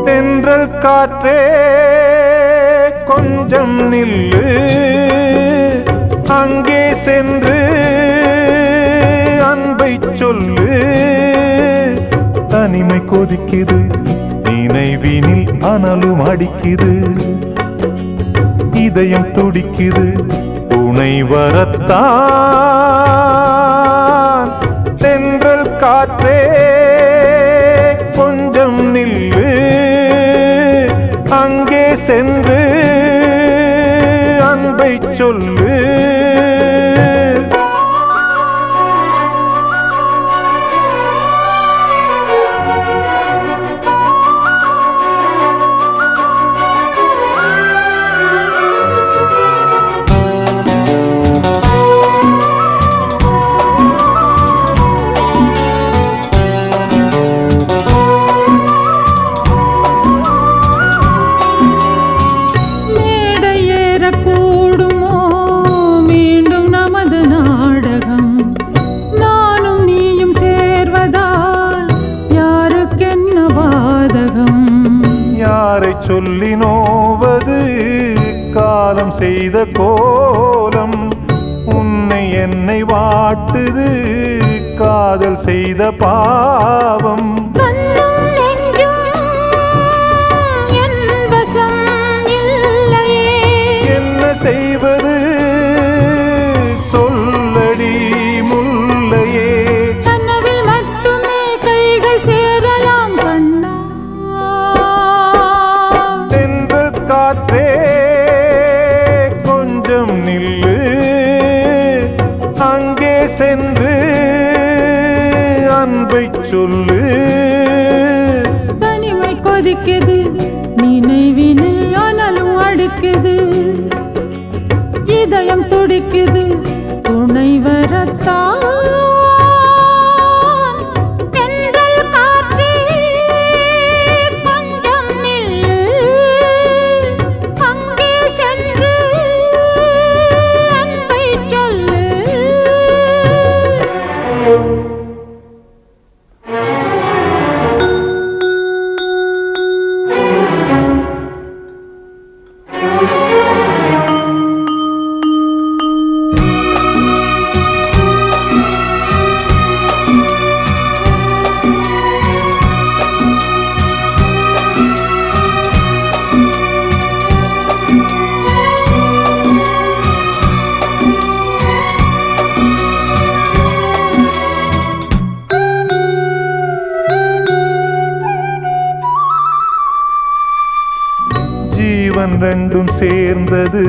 தென்றல் காற்றே கொஞ்சம் நில்லு, அங்கே சென்று அன்பை சொல்லு. தனிமை கொதிக்குது, நினைவினில் அனலும் அடிக்குது, இதயம் துடிக்குது துணை வரத்தான். தென்றல் காற்றே கொஞ்சம் நில்லு, அங்கே சென்று அன்பை சொல்லு. யாரை சொல்லி நோவது காலம் செய்த கோலம், உன்னை என்னை வாட்டுது காதல் செய்த பாவம். என்ன செய்வது சொல்லடி முல்லையே, கனவில் மட்டுமே கைகள் சேரலாம் கண்ணா. காற்றே கொஞ்சம் நில்லு, அங்கே சென்று அன்பை சொல்லு. தனிமை கொதிக்குது, நினைவினில் அனலும் அடிக்குது, இதயம் துடிக்குது துணை வரத்தான். ஜீவன் ரெண்டும் சேர்ந்தது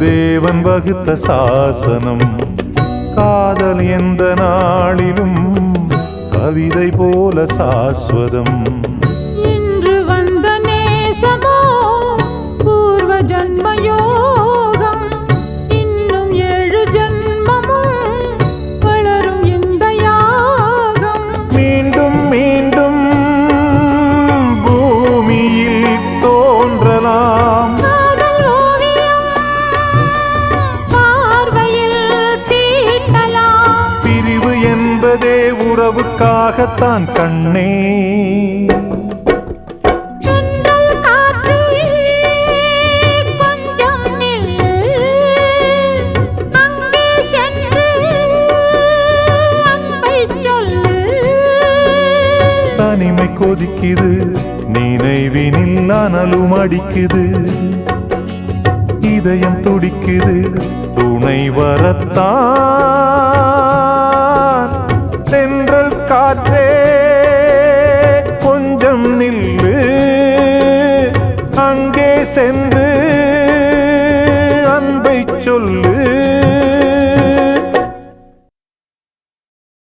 தேவன் வகுத்த சாசனம். காதல் எந்த நாளிலும் கவிதை போல சாஸ்வதம். இன்று வந்த நேசமோ பூர்வ ஜன்ம யோகம், இன்னும் 7 ஜன்மமும் வளரும் இந்த யாகம். மீண்டும் மீண்டும் பூமியில் தோன்றலாம் காதல் ஓவியம் பார்வையில் தீட்டலாம். பிரிவு என்பதே உறவுக்காகத்தான் கண்ணே. தென்றல் காற்றே கொஞ்சம் நில்லு, அங்கே சென்று அன்பை சொல்லு. தனிமை கொதிக்குது, நினைவினில் அனலும் அடிக்குது, இதயம் துடிக்குது துணை வரத்தான். தென்றல் காற்றே கொஞ்சம் நில்லு, அங்கே சென்று அன்பை சொல்லு